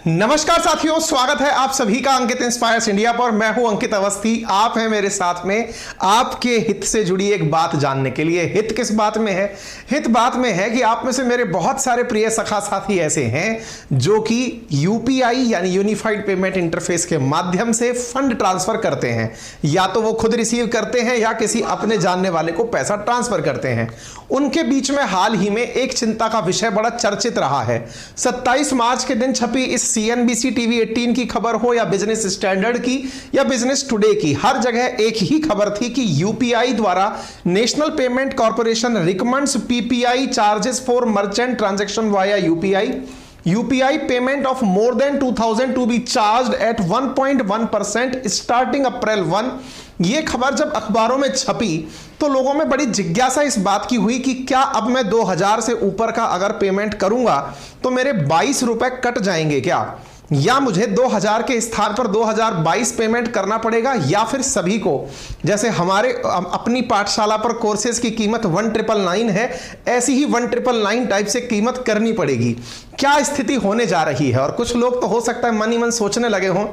नमस्कार साथियों, स्वागत है आप सभी का अंकित इंस्पायर्स इंडिया पर। मैं हूं अंकित अवस्थी, आप हैं मेरे साथ में आपके हित से जुड़ी एक बात जानने के लिए। हित किस बात में है? हित बात में है कि आप में से मेरे बहुत सारे प्रिय सखा साथी ऐसे हैं जो कि यूपीआई यानी यूनिफाइड पेमेंट इंटरफेस के माध्यम से फंड ट्रांसफर करते हैं, या तो वो खुद रिसीव करते हैं या किसी अपने जानने वाले को पैसा ट्रांसफर करते हैं। उनके बीच में हाल ही में एक चिंता का विषय बड़ा चर्चित रहा है। 27 मार्च के दिन छपी इस CNBC TV 18 की खबर हो या बिजनेस स्टैंडर्ड की या बिजनेस टुडे की, हर जगह एक ही खबर थी कि यूपीआई द्वारा national payment corporation recommends PPI charges for merchant transaction via UPI payment of more than 2000 to be charged at 1.1% starting April 1। ये खबर जब अखबारों में छपी तो लोगों में बड़ी जिज्ञासा इस बात की हुई कि क्या अब मैं 2000 से ऊपर का अगर पेमेंट करूंगा तो मेरे 22 रुपए कट जाएंगे क्या, या मुझे 2000 के स्थान पर 2022 पेमेंट करना पड़ेगा, या फिर सभी को जैसे हमारे अपनी पाठशाला पर कोर्सेज की कीमत 1999 है, ऐसी ही 1999 टाइप से कीमत करनी पड़ेगी। क्या स्थिति होने जा रही है? और कुछ लोग तो हो सकता है मन ही मन सोचने लगे हों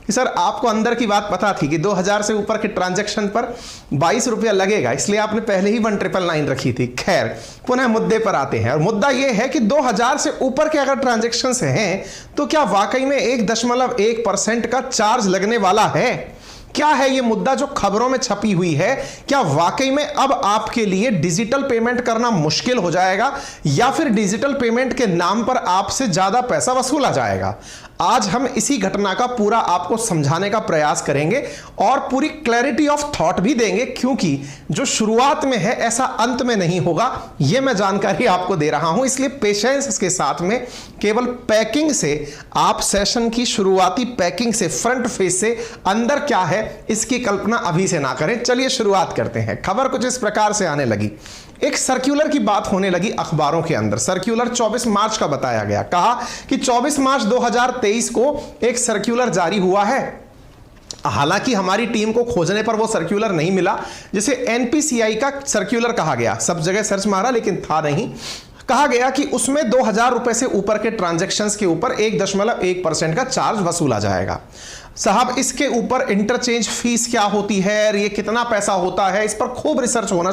कि सर आपको अंदर की बात पता थी कि 2000 से ऊपर के ट्रांजैक्शन पर 22 रुपया लगेगा, इसलिए आपने पहले ही 1999 रखी थी। खैर, पुनः मुद्दे पर आते हैं और मुद्दा यह है कि 2000 से ऊपर के अगर ट्रांजैक्शंस हैं तो क्या वाकई में 1.1% का चार्ज लगने वाला है? क्या है ये मुद्दा जो खबरों में छपी हुई है? क्या वाकई में अब आपके लिए डिजिटल पेमेंट करना मुश्किल हो जाएगा, या फिर डिजिटल पेमेंट के नाम पर आपसे ज्यादा पैसा वसूला जाएगा? आज हम इसी घटना का पूरा आपको समझाने का प्रयास करेंगे और पूरी क्लैरिटी ऑफ थॉट भी देंगे, क्योंकि जो शुरुआत में है ऐसा अंत में नहीं होगा, यह मैं जानकारी आपको दे रहा हूं। इसलिए पेशेंस के साथ में केवल पैकिंग से आप सेशन की शुरुआती पैकिंग से, फ्रंट फेस से अंदर क्या है इसकी कल्पना अभी से ना करें। चलिए शुरुआत करते हैं। खबर कुछ इस प्रकार से आने लगी। एक सर्कुलर की बात होने लगी अखबारों के अंदर। सर्कुलर 24 मार्च का बताया गया। कहा कि 24 मार्च 2023 को एक सर्कुलर जारी हुआ है। हालांकि हमारी टीम को खोजने पर वो सर्कुलर नहीं मिला, जिसे NPCI का सर्कुलर कहा गया। सब जगह सर्च मारा लेकिन था नहीं। कहा गया कि उसमें 2000 रुपए से ऊपर के ट्रांजैक्शंस के ऊपर 1.1% का चार्ज वसूला जाएगा। साहब, इसके ऊपर इंटरचेंज फीस क्या होती है, ये कितना पैसा होता है, इस पर खूब रिसर्च होना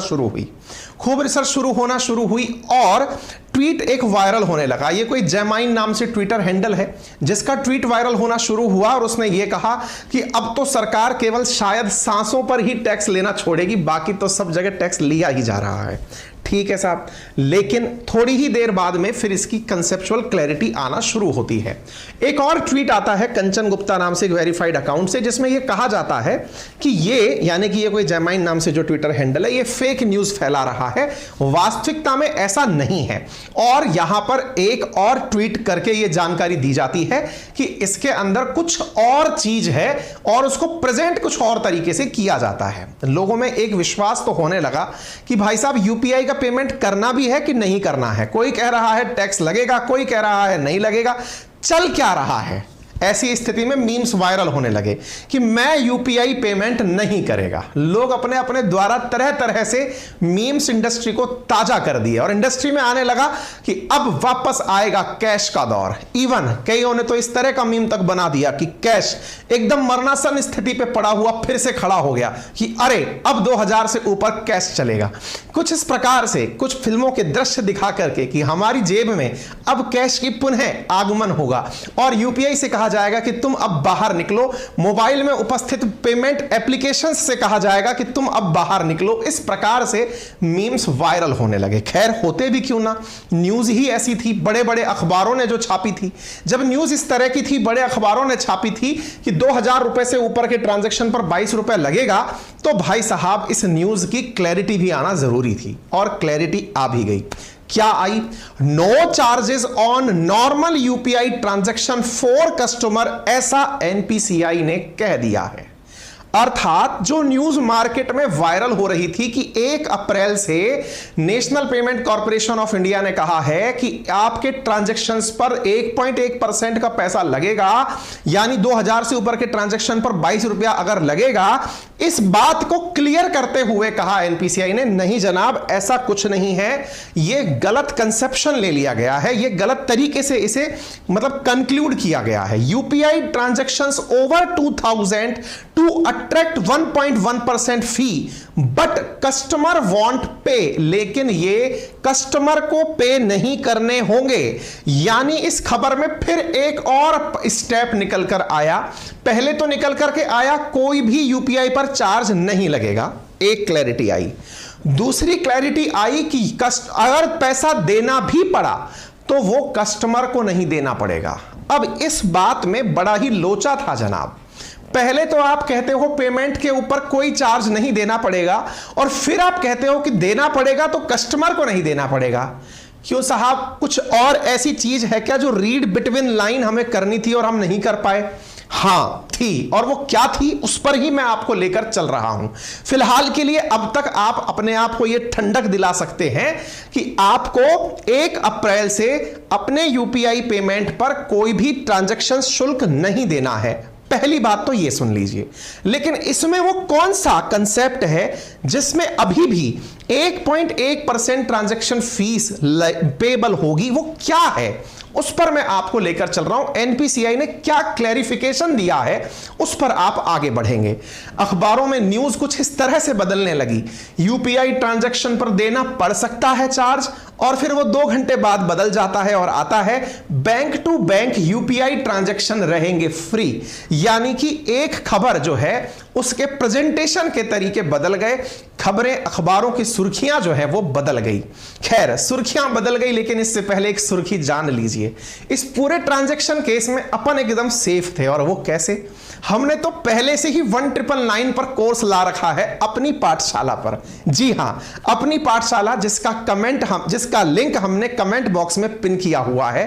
शुरू हुई और ट्वीट एक वायरल होने लगा। ये कोई जैमाइन नाम से ट्विटर हैंडल है जिसका ट्वीट वायरल होना शुरू हुआ और उसने ये कहा कि अब तो सरकार केवल शायद सांसों पर ही टैक्स लेना छोड़ेगी, बाकी तो सब जगह टैक्स लिया ही जा रहा है। ठीक है साहब, लेकिन थोड़ी ही देर बाद में फिर इसकी कंसेप्चुअल क्लैरिटी आना शुरू होती है। एक और ट्वीट आता है कंचन गुप्ता नाम से एक वेरीफाइड अकाउंट से, जिसमें यह कहा जाता है कि ये यानी कि ये कोई जैमाइन नाम से जो ट्विटर हैंडल है, ये फेक न्यूज फैला रहा है, वास्तविकता में ऐसा नहीं है। और यहां पर एक और ट्वीट करके यह जानकारी दी जाती है कि इसके अंदर कुछ और चीज है और उसको प्रेजेंट कुछ और तरीके से किया जाता है। लोगों में एक विश्वास तो होने लगा कि भाई साहब यूपीआई का पेमेंट करना भी है कि नहीं करना है। कोई कह रहा है टैक्स लगेगा, कोई कह रहा है नहीं लगेगा। चल क्या रहा है? ऐसी स्थिति में मीम्स वायरल होने लगे कि मैं यूपीआई पेमेंट नहीं करेगा। लोग अपने अपने द्वारा तरह तरह से मीम्स इंडस्ट्री को ताजा कर दिए और इंडस्ट्री में आने लगा कि अब वापस आएगा कैश का दौर। इवन कईयों ने तो इस तरह का मीम तक बना दिया कि कैश एकदम मरणासन स्थिति पे पड़ा हुआ फिर से खड़ा हो गया कि अरे अब 2000 से ऊपर कैश चलेगा। कुछ इस प्रकार से कुछ फिल्मों के दृश्य दिखा करके कि हमारी जेब में अब कैश की पुनः आगमन होगा और यूपीआई से कहा जाएगा कि तुम अब बाहर निकलो। मोबाइल में उपस्थित पेमेंट एप्लीकेशंस से कहा जाएगा कि तुम अब बाहर निकलो। इस प्रकार से मीम्स वायरल होने लगे। खैर, होते भी क्यों ना, न्यूज ही ऐसी थी, बड़े बड़े अखबारों ने जो छापी थी। जब न्यूज इस तरह की थी, बड़े अखबारों ने छापी थी कि 2000 रुपए से ऊपर के ट्रांजैक्शन पर 22 रुपए लगेगा, तो भाई साहब इस न्यूज की क्लैरिटी भी आना जरूरी थी और क्लैरिटी आ भी गई। क्या आई? No charges on normal UPI transaction for customer, ऐसा NPCI ने कह दिया है। अर्थात जो न्यूज मार्केट में वायरल हो रही थी कि 1 अप्रैल से national payment corporation of India ने कहा है कि आपके ट्रांजैक्शंस पर 1.1% का पैसा लगेगा, यानी 2000 से ऊपर के ट्रांजैक्शन पर 22 रुपया अगर लगेगा। इस बात को क्लियर करते हुए कहा एनपीसीआई ने, नहीं जनाब, ऐसा कुछ नहीं है, यह गलत कंसेप्शन ले लिया गया है, यह गलत तरीके से इसे मतलब कंक्लूड किया गया है। UPI transactions over 2000 to attract 1.1% fee but customer want pay, लेकिन ये कस्टमर को पे नहीं करने होंगे। यानी इस खबर में फिर एक और स्टेप निकल कर आया। पहले तो निकल करके आया कोई भी यूपीआई पर चार्ज नहीं लगेगा, एक क्लैरिटी आई। दूसरी क्लैरिटी आई कि अगर पैसा देना भी पड़ा तो वो कस्टमर को नहीं देना पड़ेगा। अब इस बात में बड़ा ही लोचा था जनाब। पहले तो आप कहते हो पेमेंट के ऊपर कोई चार्ज नहीं देना पड़ेगा, और फिर आप कहते हो कि देना पड़ेगा तो कस्टमर को नहीं देना पड़ेगा। क्यों साहब, कुछ और ऐसी चीज है क्या जो रीड बिटवीन लाइन हमें करनी थी और हम नहीं कर पाए? हां थी, और वो क्या थी उस पर ही मैं आपको लेकर चल रहा हूं। फिलहाल के लिए अब तक आप अपने आप को यह ठंडक दिला सकते हैं कि आपको 1 अप्रैल से अपने यूपीआई पेमेंट पर कोई भी ट्रांजैक्शन शुल्क नहीं देना है। पहली बात तो यह सुन लीजिए। लेकिन इसमें वो कौन सा कंसेप्ट है जिसमें अभी भी 1.1% ट्रांजैक्शन फीस पेबल होगी, वो क्या है, उस पर मैं आपको लेकर चल रहा हूं। एनपीसीआई ने क्या क्लैरिफिकेशन दिया है उस पर आप आगे बढ़ेंगे। अखबारों में न्यूज कुछ इस तरह से बदलने लगी, यूपीआई ट्रांजैक्शन पर देना पड़ सकता है चार्ज, और फिर वो 2 घंटे बाद बदल जाता है और आता है bank to bank UPI transaction रहेंगे फ्री। यानी कि एक खबर जो है उसके प्रेजेंटेशन के तरीके बदल गए, खबरें अखबारों की सुर्खियां जो है वो बदल गई। खैर, सुर्खियां बदल गई, लेकिन इससे पहले एक सुर्खी जान लीजिए। इस पूरे ट्रांजैक्शन केस में अपन एकदम सेफ थे, और वो कैसे? हमने तो पहले से ही 1999 पर कोर्स ला रखा है अपनी पाठशाला पर। जी हां, अपनी पाठशाला, जिसका लिंक हमने कमेंट बॉक्स में पिन किया हुआ है।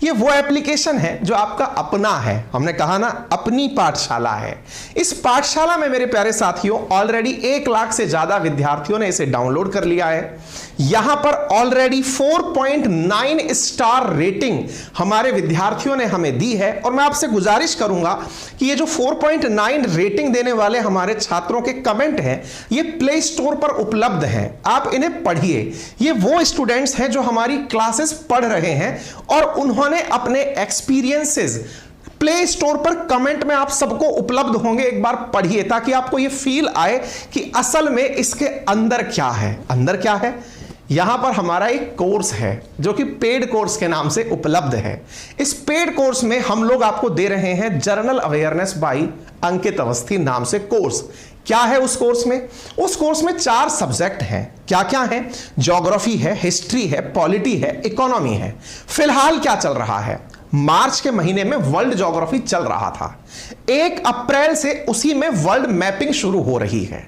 ये वो एप्लीकेशन है जो आपका अपना है। हमने कहा ना, अपनी पाठशाला है। इस पाठशाला में मेरे प्यारे साथियों ऑलरेडी 1 लाख से ज्यादा विद्यार्थियों ने इसे डाउनलोड कर लिया है। यहां पर ऑलरेडी 4.9 स्टार रेटिंग हमारे विद्यार्थियों ने हमें दी है, और मैं आपसे गुजारिश करूंगा कि ये जो 4.9 रेटिंग देने वाले हमारे छात्रों के कमेंट हैं, ये प्ले स्टोर पर उपलब्ध हैं। आप इन्हें पढ़िए। ये वो स्टूडेंट्स हैं जो हमारी क्लासेस पढ़ रहे हैं, और उन्होंने अपने एक्सपीरियंसेस प्ले स्टोर पर कमेंट में आप सबको उपलब्ध होंगे। एक बार पढ़िए ताकि आपको यह फील आए कि असल में इसके अंदर क्या है। अंदर क्या है? यहां पर हमारा एक कोर्स है जो कि पेड कोर्स के नाम से उपलब्ध है। इस पेड कोर्स में हम लोग आपको दे रहे हैं जर्नल अवेयरनेस बाय अंकित अवस्थी नाम से कोर्स। क्या है उस कोर्स में? उस कोर्स में 4 सब्जेक्ट हैं। क्या क्या है? ज्योग्राफी है, हिस्ट्री है, पॉलिटी है, इकोनॉमी है। फिलहाल क्या चल रहा है? मार्च के महीने में वर्ल्ड ज्योग्राफी चल रहा था। 1 अप्रैल से उसी में वर्ल्ड मैपिंग शुरू हो रही है।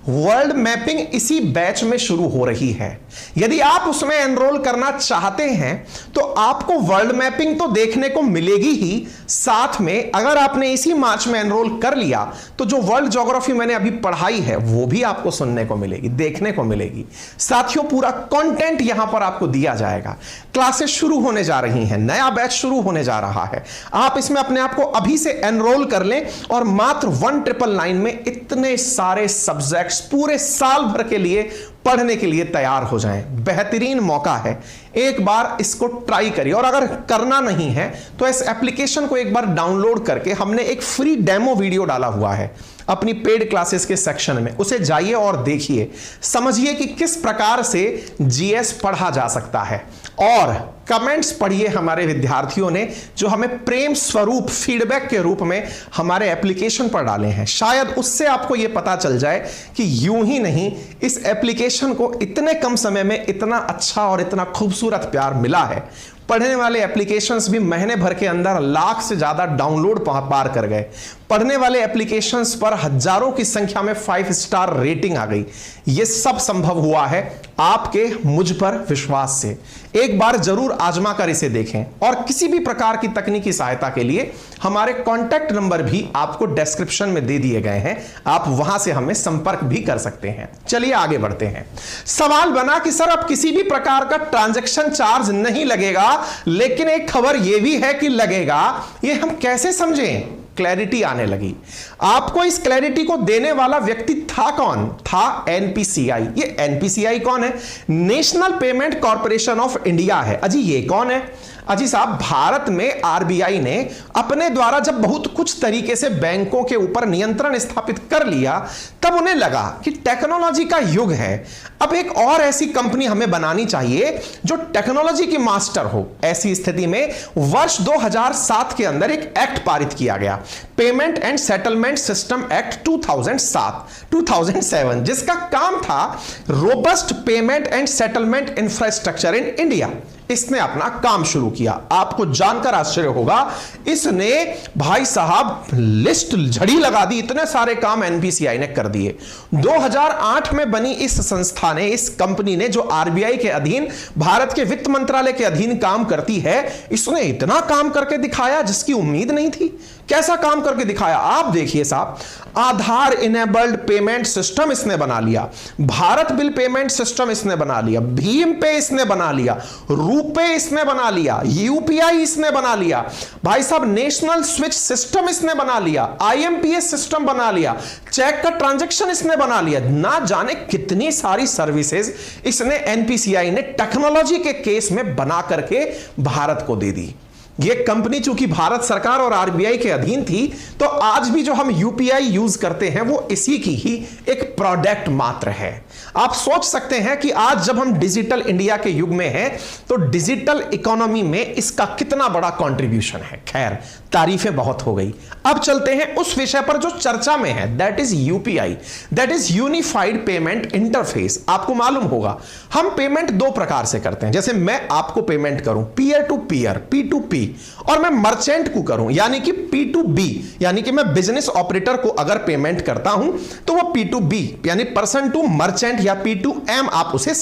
वर्ल्ड मैपिंग इसी बैच में शुरू हो रही है। यदि आप उसमें एनरोल करना चाहते हैं तो आपको वर्ल्ड मैपिंग तो देखने को मिलेगी ही, साथ में अगर आपने इसी मार्च में एनरोल कर लिया तो जो वर्ल्ड ज्योग्राफी मैंने अभी पढ़ाई है वो भी आपको सुनने को मिलेगी, देखने को मिलेगी। साथियों, पूरा कंटेंट यहां पर आपको दिया जाएगा। क्लासेस शुरू होने जा रही हैं, नया बैच शुरू होने जा रहा है। आप इसमें अपने आप को अभी से एनरोल कर लें और मात्र 1999 में इतने सारे सब्जेक्ट्स पूरे साल भर के लिए पढ़ने के लिए तैयार हो जाएं। बेहतरीन मौका है, एक बार इसको ट्राई करिए। और अगर करना नहीं है तो इस एप्लीकेशन को एक बार डाउनलोड करके हमने एक फ्री डेमो वीडियो डाला हुआ है अपनी पेड क्लासेस के सेक्शन में, उसे जाइए और देखिए, समझिए कि किस प्रकार से जीएस पढ़ा जा सकता है। और कमेंट्स पढ़िए हमारे विद्यार्थियों ने जो हमें प्रेम स्वरूप फीडबैक के रूप में हमारे एप्लीकेशन पर डाले हैं। शायद उससे आपको यह पता चल जाए कि यूं ही नहीं, इस एप्लीकेशन को इतने कम समय में इतना अच्छा और इतना खूबसूरत प्यार मिला है। पढ़ने वाले एप्लीकेशंस भी महीने भर के अंदर लाख से ज्यादा डाउनलोड पार कर गए। पढ़ने वाले एप्लीकेशंस पर हजारों की संख्या में 5 स्टार रेटिंग आ गई। यह सब संभव हुआ है आपके मुझ पर विश्वास से एक बार जरूर आजमा कर इसे देखें। और किसी भी प्रकार की तकनीकी सहायता के लिए हमारे कॉन्टैक्ट नंबर भी आपको डिस्क्रिप्शन में दे दिए गए हैं, आप वहां से हमें संपर्क भी कर सकते हैं। चलिए आगे बढ़ते हैं। सवाल बना कि सर अब किसी भी प्रकार का ट्रांजैक्शन चार्ज नहीं लगेगा, लेकिन एक खबर यह भी है कि लगेगा, ये हम कैसे समझें? क्लैरिटी आने लगी। आपको इस क्लैरिटी को देने वाला व्यक्ति था कौन? था एनपीसीआई। ये एनपीसीआई कौन है? National payment corporation of India है। अजी ये कौन है? अजी साहब, भारत में आरबीआई ने अपने द्वारा जब बहुत कुछ तरीके से बैंकों के ऊपर नियंत्रण स्थापित कर लिया, तब उन्हें लगा कि टेक्नोलॉजी का युग है, अब एक और ऐसी कंपनी हमें बनानी चाहिए जो टेक्नोलॉजी की मास्टर हो। ऐसी स्थिति में वर्ष 2007 के अंदर एक एक्ट पारित किया गया, payment and settlement system act 2007, जिसका काम था robust payment and settlement infrastructure in India. इसने अपना काम शुरू किया। आपको जानकर आश्चर्य होगा, इसने भाई साहब लिस्ट झड़ी लगा दी, इतने सारे काम एनपीसीआई ने कर दिए। 2008 में बनी इस संस्था ने, इस कंपनी ने, जो आरबीआई के अधीन, भारत के वित्त मंत्रालय के अधीन काम करती है, इसने इतना काम करके दिखाया जिसकी उम्मीद नहीं थी। कैसा काम करके दिखाया? आप देखिए साहब, आधार इनेबल्ड पेमेंट सिस्टम इसने बना लिया, भारत बिल पेमेंट सिस्टम इसने बना लिया, भीम पे इसने बना लिया, रूपे इसने बना लिया, यूपीआई इसने बना लिया, भाई साहब नेशनल स्विच सिस्टम इसने बना लिया, आईएमपीएस सिस्टम बना लिया, चेक का ट्रांजैक्शन इसने बना लिया। ना जाने कितनी सारी सर्विसेज इसने एनपीसीआई ने टेक्नोलॉजी के केस में बना करके भारत को दे दी। ये कंपनी चूंकि भारत सरकार और आरबीआई के अधीन थी, तो आज भी जो हम यूपीआई यूज करते हैं वो इसी की ही एक प्रोडक्ट मात्र है। आप सोच सकते हैं कि आज जब हम डिजिटल इंडिया के युग में हैं, तो डिजिटल इकोनॉमी में इसका कितना बड़ा कंट्रीब्यूशन है। खैर, तारीफें बहुत हो गई। अब चलते हैं उस विषय पर जो चर्चा में है, that is UPI, that is unified payment interface. आपको मालूम होगा, हम पेमेंट दो प्रकार से करते हैं। जैसे मैं आपको पेमेंट करूं पीयर टू पीयर, P2P, और मैं मर्चेंट को करूं यानी कि P2B, यानी कि मैं बिजनेस ऑपरेटर को अगर पेमेंट करता हूं तो वो P2B यानी पर्सन टू मर्चेंट या P2M आप उसे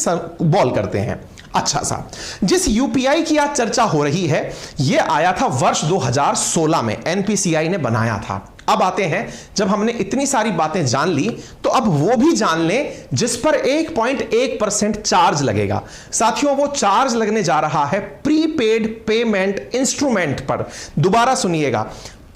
बोल करते हैं। अच्छा साहब, जिस यूपीआई की आज चर्चा हो रही है, यह आया था वर्ष 2016 में, एनपीसीआई ने बनाया था। अब आते हैं, जब हमने इतनी सारी बातें जान ली, तो अब वो भी जान लें जिस पर 1.1% चार्ज लगेगा। साथियों, वो चार्ज लगने जा रहा है प्रीपेड पेमेंट इंस्ट्रूमेंट पर। दोबारा सुनिएगा,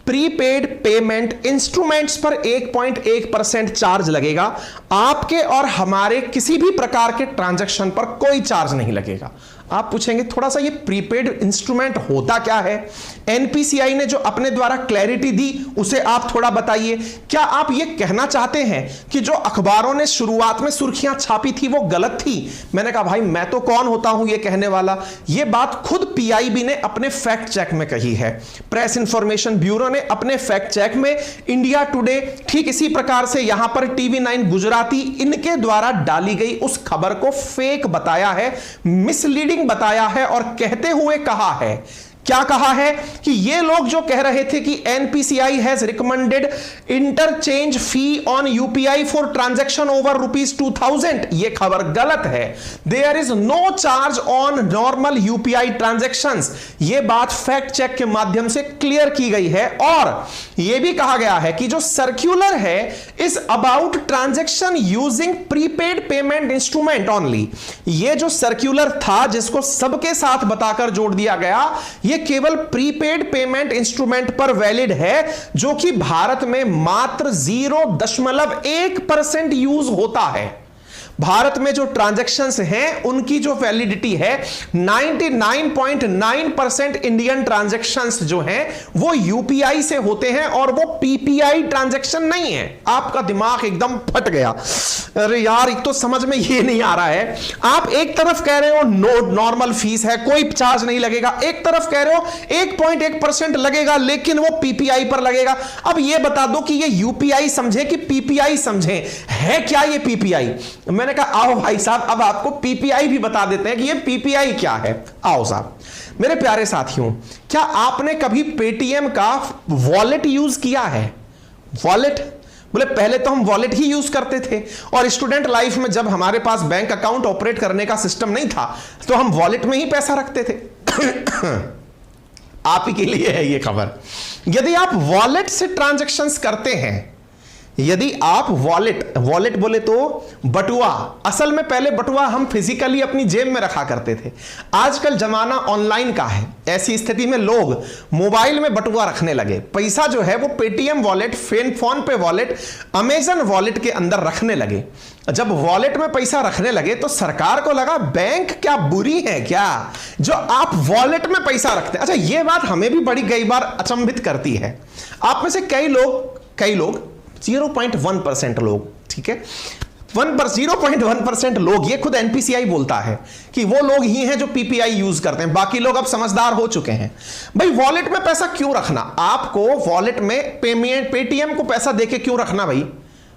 प्रीपेड पेमेंट इंस्ट्रूमेंट्स पर 1.1% चार्ज लगेगा। आपके और हमारे किसी भी प्रकार के ट्रांजैक्शन पर कोई चार्ज नहीं लगेगा। आप पूछेंगे थोड़ा सा ये प्रीपेड इंस्ट्रूमेंट होता क्या है? एनपीसीआई ने जो अपने द्वारा क्लैरिटी दी उसे आप थोड़ा बताइए। क्या आप ये कहना चाहते हैं कि जो अखबारों ने शुरुआत में सुर्खियां छापी थी वो गलत थी? मैंने कहा भाई मैं तो कौन होता हूं ये कहने वाला। ये बात खुद पीआईबी ने अपने फैक्ट चेक में कही है, प्रेस इंफॉर्मेशन ब्यूरो ने अपने फैक्ट चेक में, इंडिया टुडे, ठीक इसी प्रकार से यहां पर TV9 गुजराती, इनके द्वारा डाली गई उस खबर को फेक बताया है, मिसलीडिंग बताया है, और कहते हुए कहा है, क्या कहा है कि ये लोग जो कह रहे थे कि NPCI has recommended interchange fee on UPI for transaction over ₹2000, ये खबर गलत है। There is no charge on normal UPI transactions. ये बात फैक्ट चेक के माध्यम से क्लियर की गई है। और यह भी कहा गया है कि जो सर्क्यूलर है is about transaction using prepaid payment instrument only. ये जो सर्क्यूलर था जिसको सबके साथ बताकर जोड़ दिया गया, ये केवल प्रीपेड पेमेंट इंस्ट्रूमेंट पर वैलिड है, जो कि भारत में मात्र 0.1% यूज होता है। भारत में जो ट्रांजैक्शंस हैं उनकी जो वैलिडिटी है 99.9% इंडियन ट्रांजैक्शंस जो हैं वो यूपीआई से होते हैं, और वो पीपीआई ट्रांजैक्शन नहीं है। आपका दिमाग एकदम फट गया, अरे यार एक तो समझ में ये नहीं आ रहा है। आप एक तरफ कह रहे हो नॉर्मल फीस है, कोई चार्ज नहीं लगेगा, एक तरफ कह रहे हो 1.1% लगेगा लेकिन वो पीपीआई पर लगेगा। अब ये बता दो कि ये यूपीआई समझे कि पीपीआई समझे, है क्या ये पीपीआई? मैंने कहा आओ भाई साहब, अब आपको पीपीआई भी बता देते हैं कि ये पीपीआई क्या है। आओ साहब, मेरे प्यारे साथियों, क्या आपने कभी पेटीएम का वॉलेट यूज किया है? वॉलेट बोले पहले तो हम वॉलेट ही यूज करते थे, और स्टूडेंट लाइफ में जब हमारे पास बैंक अकाउंट ऑपरेट करने का सिस्टम नहीं था तो हम वॉलेट में ही पैसा रखते थे। आप ही के लिए है ये खबर। यदि आप वॉलेट से ट्रांजैक्शंस करते हैं, यदि आप वॉलेट बोले तो बटुआ, असल में पहले बटुआ हम फिजिकली अपनी जेब में रखा करते थे, आजकल जमाना ऑनलाइन का है। ऐसी स्थिति में लोग मोबाइल में बटुआ रखने लगे, पैसा जो है वो पेटीएम वॉलेट, फोन पे वॉलेट, अमेजन वॉलेट के अंदर रखने लगे। जब वॉलेट में पैसा रखने लगे तो सरकार को लगा बैंक क्या बुरी है क्या जो आप वॉलेट में पैसा रखते हैं। अच्छा, ये बात हमें भी बड़ी कई बार अचंभित करती है। आप में से कई लोग 0.1% लोग, ठीक है, 0.1% लोग, ये खुद एनपीसीआई बोलता है कि वो लोग ही हैं जो पीपीआई यूज करते हैं, बाकी लोग अब समझदार हो चुके हैं। भाई वॉलेट में पैसा क्यों रखना, आपको वॉलेट में पेटीएम को पैसा देके क्यों रखना भाई?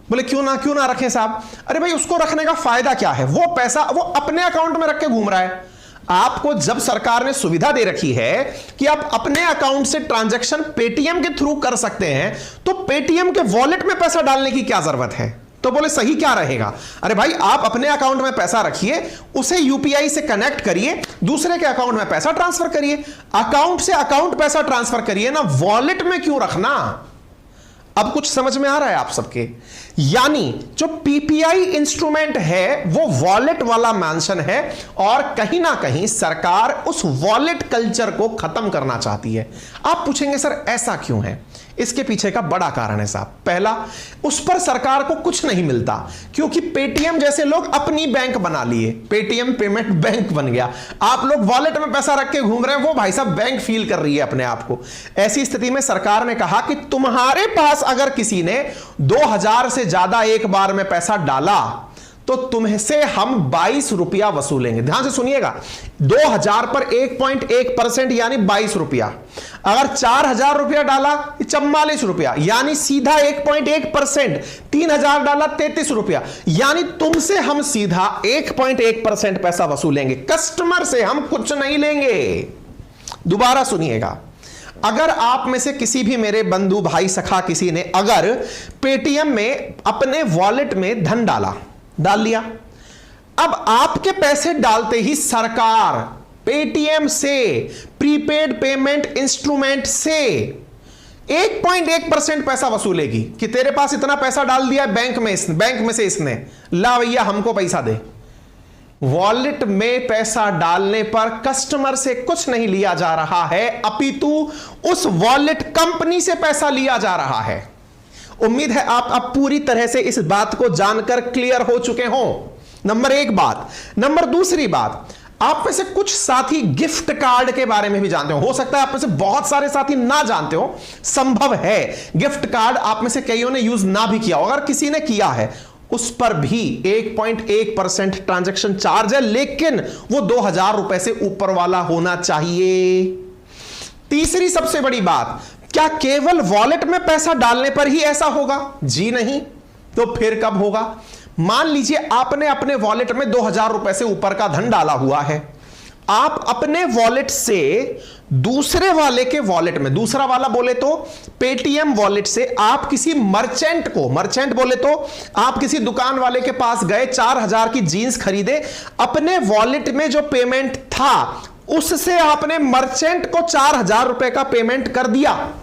बोले क्यों ना रखें साहब। अरे भाई उसको रखने का फायदा क्या है? वो पैसा वो अपने अकाउंट में रख के घूम रहा है। आपको जब सरकार ने सुविधा दे रखी है कि आप अपने अकाउंट से ट्रांजैक्शन पेटीएम के थ्रू कर सकते हैं, तो पेटीएम के वॉलेट में पैसा डालने की क्या जरूरत है? तो बोले सही क्या रहेगा? अरे भाई आप अपने अकाउंट में पैसा रखिए, उसे यूपीआई से कनेक्ट करिए, दूसरे के अकाउंट में पैसा ट्रांसफर करिए, अकाउंट से अकाउंट पैसा ट्रांसफर करिए ना, वॉलेट में क्यों रखना? अब कुछ समझ में आ रहा है आप सबके? यानी जो पीपीआई इंस्ट्रूमेंट है वो वॉलेट वाला मेंशन है, और कहीं ना कहीं सरकार उस वॉलेट कल्चर को खत्म करना चाहती है। आप पूछेंगे सर ऐसा क्यों है? इसके पीछे का बड़ा कारण है साहब। पहला, उस पर सरकार को कुछ नहीं मिलता, क्योंकि पेटीएम जैसे लोग अपनी बैंक बना लिए, पेटीएम पेमेंट बैंक बन गया। आप लोग वॉलेट में पैसा रख के घूम रहे हैं, वो भाई साहब बैंक फील कर रही है अपने आप को। ऐसी स्थिति में सरकार ने कहा कि तुम्हारे पास अगर किसी ने 2000 से ज्यादा एक बार में पैसा डाला तो तुम्हें हम 22 रुपया वसूलेंगे। ध्यान से सुनिएगा, 2000 पर 1.1% यानी 22 रुपया। अगर 4000 रुपया डाला 44 रुपया, यानी सीधा 1.1%। 3000 डाला 33 रुपया, यानी तुमसे हम सीधा 1.1% पैसा वसूलेंगे। कस्टमर से हम कुछ नहीं लेंगे। दोबारा सुनिएगा, अगर आप में से किसी भी मेरे बंधु भाई सखा किसी ने अगर पेटीएम में अपने वॉलेट में धन डाल लिया, अब आपके पैसे डालते ही सरकार पेटीएम से, प्रीपेड पेमेंट इंस्ट्रूमेंट से 1.1% पैसा वसूलेगी कि तेरे पास इतना पैसा डाल दिया बैंक में से इसने, ला भैया हमको पैसा दे। वॉलेट में पैसा डालने पर कस्टमर से कुछ नहीं लिया जा रहा है, अपितु उस वॉलेट कंपनी से पैसा लिया जा रहा है। उम्मीद है आप अब पूरी तरह से इस बात को जानकर क्लियर हो चुके हों। नंबर एक बात। नंबर दूसरी बात, आप में से कुछ साथी गिफ्ट कार्ड के बारे में भी जानते हो सकता है आप में से बहुत सारे साथी ना जानते हो, संभव है गिफ्ट कार्ड आप में से कईयों ने यूज ना भी किया हो। अगर किसी ने किया है उस पर भी 1.1% ट्रांजैक्शन चार्ज है, लेकिन वो 2000 रुपए से ऊपर वाला होना चाहिए। तीसरी सबसे बड़ी बात, क्या केवल वॉलेट में पैसा डालने पर ही ऐसा होगा? जी नहीं। तो फिर कब होगा? मान लीजिए आपने अपने वॉलेट में 2000 रुपए से ऊपर का धन डाला हुआ है, आप अपने वॉलेट से दूसरे वाले के वॉलेट में, दूसरा वाला बोले तो पेटीएम वॉलेट से आप किसी मर्चेंट को, मर्चेंट बोले तो आप किसी दुकान वाले के पास गए, 4000 की जीन्स खरीदे, अपने वॉलेट में जो पेमेंट था उससे आपने मर्चेंट को 4000 रुपए का पेमेंट कर दिया,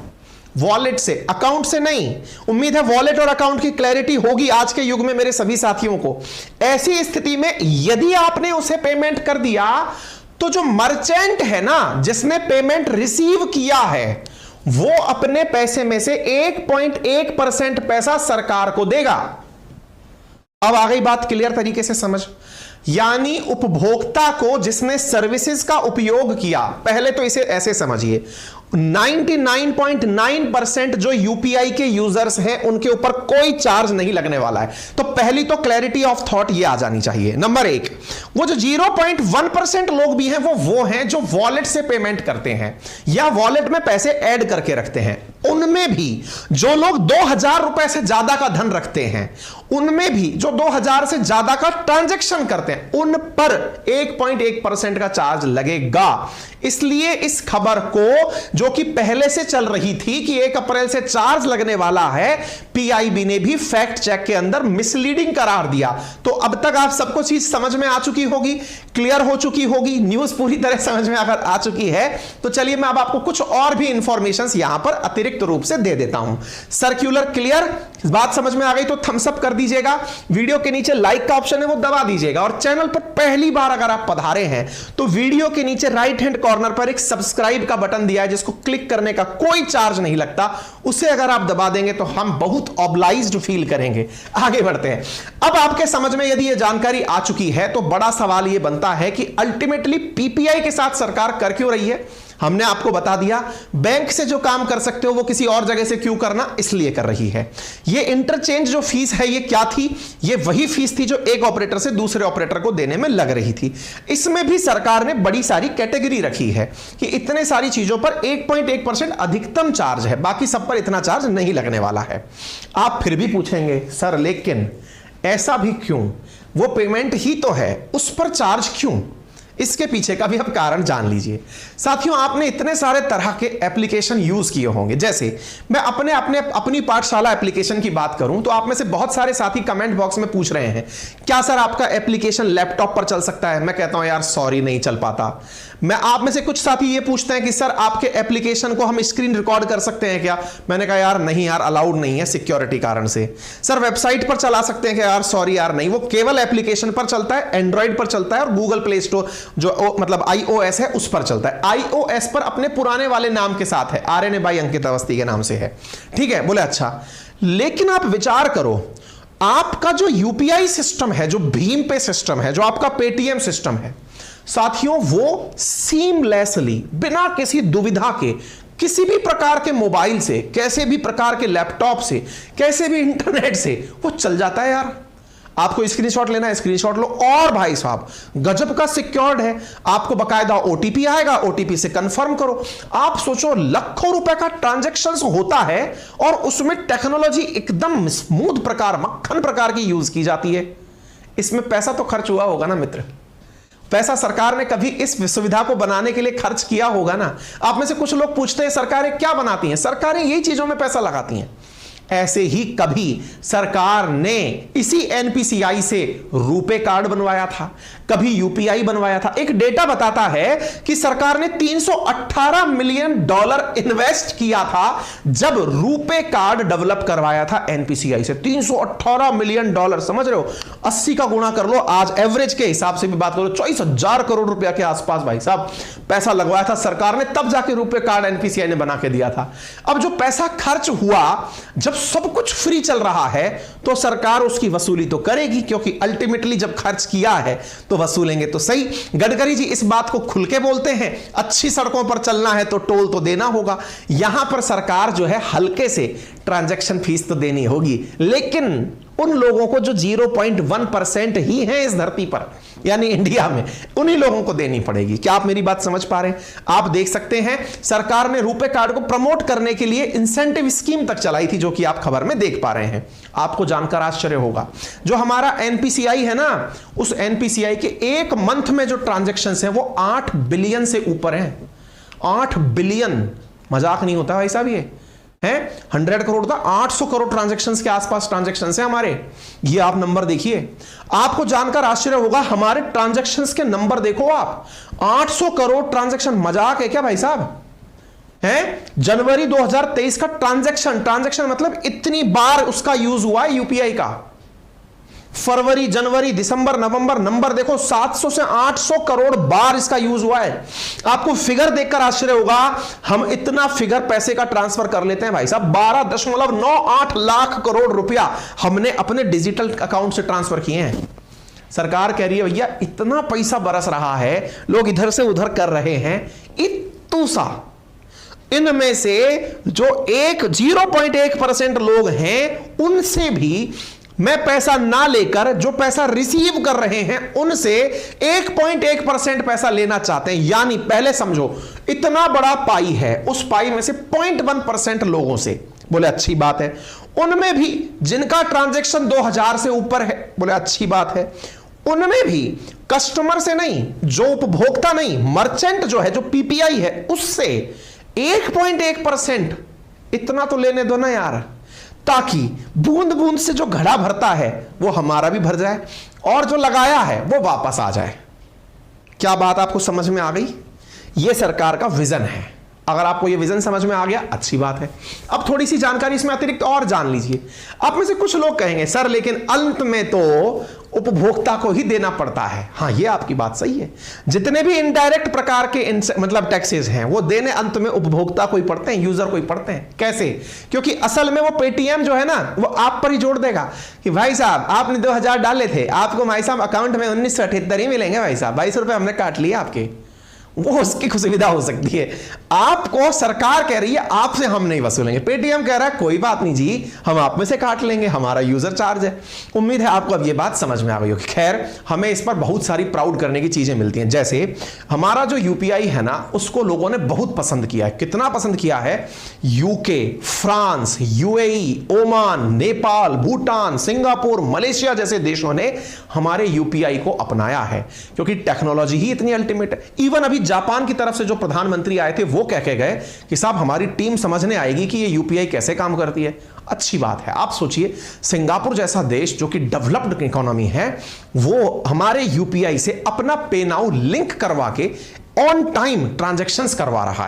वॉलेट से, अकाउंट से नहीं। उम्मीद है वॉलेट और अकाउंट की क्लैरिटी होगी आज के युग में मेरे सभी साथियों को। ऐसी स्थिति में यदि आपने उसे पेमेंट कर दिया तो जो मर्चेंट है ना, जिसने पेमेंट रिसीव किया है, वो अपने पैसे में से 1.1% पैसा सरकार को देगा। अब आ गई बात क्लियर तरीके से समझ। यानी उपभोक्ता को जिसने सर्विसेज का उपयोग किया, पहले तो इसे ऐसे समझिए, 99.9% जो यूपीआई के यूजर्स हैं उनके ऊपर कोई चार्ज नहीं लगने वाला है। तो पहली तो क्लैरिटी ऑफ थॉट ये आ जानी चाहिए। नंबर एक, वो जो 0.1% लोग भी हैं वो हैं जो वॉलेट से पेमेंट करते हैं या वॉलेट में पैसे ऐड करके रखते हैं। उनमें भी जो लोग 2,000 रुपए से ज्यादा का धन रखते हैं, उनमें भी जो 2,000 से ज्यादा का ट्रांजैक्शन करते हैं, उन पर 1.1% का चार्ज लगेगा। इसलिए इस खबर को, जो कि पहले से चल रही थी कि 1 अप्रैल से चार्ज लगने वाला है, पीआईबी ने भी फैक्ट चेक के अंदर मिसलीडिंग करार दिया। तो अब तक आप सबको चीज समझ में आ चुकी होगी, क्लियर हो चुकी होगी, न्यूज पूरी तरह समझ में अगर आ चुकी है तो चलिए मैं अब आपको कुछ और भी इंफॉर्मेशन यहां पर अतिरिक्त रूप से दे देता हूं। सर्क्यूलर क्लियर, बात समझ में आ गई तो थम्स अप कर दीजिएगा, वीडियो के नीचे लाइक का ऑप्शन है वो दबा दीजिएगा, और चैनल पर पहली बार अगर आप पधारे हैं तो वीडियो के नीचे राइट हैंड कॉर्नर पर एक सब्सक्राइब का बटन दिया है जिसको क्लिक करने का कोई चार्ज नहीं लगता, उसे अगर आप दबा देंगे तो हम बहुत ऑब्लाइज्ड फील करेंगे। आगे बढ़ते हैं। अब आपके समझ में यदि यह जानकारी आ चुकी है तो बड़ा सवाल यह बनता है कि अल्टीमेटली पीपीआई के साथ सरकार कर क्यों रही है। हमने आपको बता दिया, बैंक से जो काम कर सकते हो वो किसी और जगह से क्यों करना, इसलिए कर रही है। ये इंटरचेंज जो फीस है ये क्या थी, ये वही फीस थी जो एक ऑपरेटर से दूसरे ऑपरेटर को देने में लग रही थी। इसमें भी सरकार ने बड़ी सारी कैटेगरी रखी है कि इतने सारी चीजों पर 1.1% अधिकतम चार्ज है, बाकी सब पर इतना चार्ज नहीं लगने वाला है। आप फिर भी पूछेंगे सर लेकिन ऐसा भी क्यों, वो पेमेंट ही तो है, उस पर चार्ज क्यों। इसके पीछे का भी आप कारण जान लीजिए। साथियों, आपने इतने सारे तरह के एप्लीकेशन यूज किए होंगे। जैसे मैं अपनी पाठशाला एप्लीकेशन की बात करूं तो आप में से बहुत सारे साथी कमेंट बॉक्स में पूछ रहे हैं क्या सर आपका एप्लीकेशन लैपटॉप पर चल सकता है। मैं कहता हूं यार सॉरी, नहीं चल पाता। मैं आप में से कुछ साथी ये पूछते हैं कि सर आपके एप्लीकेशन को हम स्क्रीन रिकॉर्ड कर सकते हैं क्या। मैंने कहा यार नहीं यार, अलाउड नहीं है सिक्योरिटी कारण से। सर वेबसाइट पर चला सकते हैं क्या, यार सॉरी यार नहीं, वो केवल एप्लीकेशन पर चलता है, एंड्रॉइड पर चलता है और गूगल प्ले स्टोर जो मतलब iOS है उस पर चलता है। iOS पर अपने पुराने वाले नाम के साथ है, RNA बाई अंकित अवस्थी के नाम से है। ठीक है, बोले अच्छा, लेकिन आप विचार करो, आपका जो यूपीआई सिस्टम है, जो भीम पे सिस्टम है, जो आपका पेटीएम सिस्टम है साथियों, वो सीमलेसली बिना किसी दुविधा के किसी भी प्रकार के मोबाइल से, कैसे भी प्रकार के लैपटॉप से, कैसे भी इंटरनेट से वो चल जाता है। यार आपको स्क्रीनशॉट लेना है, स्क्रीनशॉट लो, और भाई साहब गजब का सिक्योर्ड है। आपको बकायदा ओटीपी आएगा, ओटीपी से कंफर्म करो। आप सोचो लाखों रुपए का ट्रांजैक्शंस होता है और उसमें टेक्नोलॉजी एकदम स्मूथ प्रकार, मक्खन प्रकार की यूज की जाती है। इसमें पैसा तो खर्च हुआ होगा ना मित्र, पैसा सरकार ने कभी इस सुविधा को बनाने के लिए खर्च किया होगा ना। आप में से कुछ लोग पूछते हैं सरकारें क्या बनाती हैं, सरकारें यही चीजों में पैसा लगाती हैं। ऐसे ही कभी सरकार ने इसी एनपीसीआई से रुपे कार्ड बनवाया था, कभी यूपीआई बनवाया था। एक डेटा बताता है कि सरकार ने $318 मिलियन इन्वेस्ट किया था जब रुपे कार्ड डेवलप करवाया था एनपीसीआई से। $318 मिलियन, समझ रहे हो, 80 का गुणा कर लो, आज एवरेज के हिसाब से भी बात करो, 24,000 करोड़ रुपया के आसपास भाई साहब पैसा लगवाया था सरकार ने, तब जाके रुपे कार्ड एनपीसीआई ने बना के दिया था। अब जो पैसा खर्च हुआ, जब सब कुछ फ्री चल रहा है तो सरकार उसकी वसूली तो करेगी, क्योंकि अल्टीमेटली जब खर्च किया है तो वसूलेंगे तो सही। गडकरी जी इस बात को खुल के बोलते हैं, अच्छी सड़कों पर चलना है तो टोल तो देना होगा। यहां पर सरकार जो है हल्के से ट्रांजैक्शन फीस तो देनी होगी, लेकिन उन लोगों को जो 0.1% ही है इस धरती पर, यानी इंडिया में, उन्हीं लोगों को देनी पड़ेगी। क्या आप मेरी बात समझ पा रहे हैं। आप देख सकते हैं सरकार ने रुपे कार्ड को प्रमोट करने के लिए इंसेंटिव स्कीम तक चलाई थी, जो कि आप खबर में देख पा रहे हैं। आपको जानकर आश्चर्य होगा, जो हमारा एनपीसीआई है ना, उस एनपीसीआई के एक मंथ में जो ट्रांजैक्शंस हैं वो 8 बिलियन से ऊपर हैं। 8 बिलियन, मजाक नहीं होता भाई साहब, ये है 100 करोड़ था, 800 करोड़ ट्रांजैक्शंस के आसपास ट्रांजैक्शंस हैं हमारे। ये आप नंबर देखिए, आपको जानकर आश्चर्य होगा, हमारे ट्रांजैक्शंस के नंबर देखो आप, 800 करोड़ ट्रांजैक्शन, मजाक है क्या भाई साहब है। जनवरी 2023 का ट्रांजैक्शन मतलब इतनी बार उसका यूज हुआ है यूपीआई का। फरवरी, जनवरी, दिसंबर, नवंबर, नंबर देखो, 700 से 800 करोड़ बार इसका यूज हुआ है। आपको फिगर देखकर आश्चर्य होगा, हम इतना फिगर पैसे का ट्रांसफर कर लेते हैं भाई साहब, 12.98 लाख करोड़ रुपया हमने अपने डिजिटल अकाउंट से ट्रांसफर किए हैं। सरकार कह रही है भैया इतना पैसा बरस रहा है, लोग इधर से उधर कर रहे हैं, इतू सा इनमें से जो 0.1% लोग हैं उनसे भी मैं पैसा ना लेकर जो पैसा रिसीव कर रहे हैं उनसे 1.1% पैसा लेना चाहते हैं। यानी पहले समझो, इतना बड़ा पाई है, उस पाई में से 0.1% लोगों से। बोले अच्छी बात है। उनमें भी जिनका ट्रांजैक्शन 2000 से ऊपर है, बोले अच्छी बात है। उनमें भी कस्टमर से नहीं, जो उपभोक्ता नहीं, मर्चेंट जो है, जो पीपीआई है, उससे 1.1% इतना तो लेने दो ना यार, ताकि बूंद बूंद से जो घड़ा भरता है वो हमारा भी भर जाए और जो लगाया है वो वापस आ जाए। क्या बात आपको समझ में आ गई? ये सरकार का विजन है। अगर आपको ये विजन समझ में आ गया, अच्छी बात है। अब थोड़ी सी जानकारी इसमें अतिरिक्त और जान लीजिए। आप में से कुछ लोग कहेंगे सर लेकिन अंत में तो उपभोक्ता को ही देना पड़ता है। हाँ, ये आपकी बात सही है। जितने भी इनडायरेक्ट प्रकार के मतलब टैक्सेस हैं वो देने अंत में उपभोक्ता को ही पड़ते हैं, यूजर को ही पड़ते हैं। कैसे? क्योंकि असल में वो पेटीएम जो है ना, वो आप पर ही जोड़ देगा कि भाई साहब आपने 2000 डाले थे, आपको भाई साहब अकाउंट में 1978 ही मिलेंगे भाई साहब, 22 रुपए हमने काट लिए आपके। वो उसकी सुविधा हो सकती है। आपको सरकार कह रही है आपसे हम नहीं वसूलेंगे, पेटीएम कह रहा है कोई बात नहीं जी, हम आप में से काट लेंगे, हमारा यूजर चार्ज है। उम्मीद है आपको अब ये बात समझ में आ गई होगी। खैर, हमें इस पर बहुत सारी प्राउड करने की चीजें मिलती हैं। जैसे हमारा जो यूपीआई है ना, उसको लोगों ने बहुत पसंद किया है। कितना पसंद किया है? UK, France, UAE, Oman, Nepal, Bhutan, Singapore, Malaysia जैसे देशों ने हमारे यूपीआई को अपनाया है, क्योंकि टेक्नोलॉजी ही इतनी अल्टीमेट है। इवन अभी जापान की तरफ से जो प्रधानमंत्री आए थे वो कह के गए कि साहब हमारी टीम समझने आएगी कि ये यूपीआई कैसे काम करती है। अच्छी बात है। आप सोचिए, सिंगापुर जैसा देश जो कि डेवलप्ड इकोनॉमी है, वो हमारे यूपीआई से अपना पे नाउ लिंक करवा के ऑन टाइम ट्रांजैक्शंस करवा रहा है।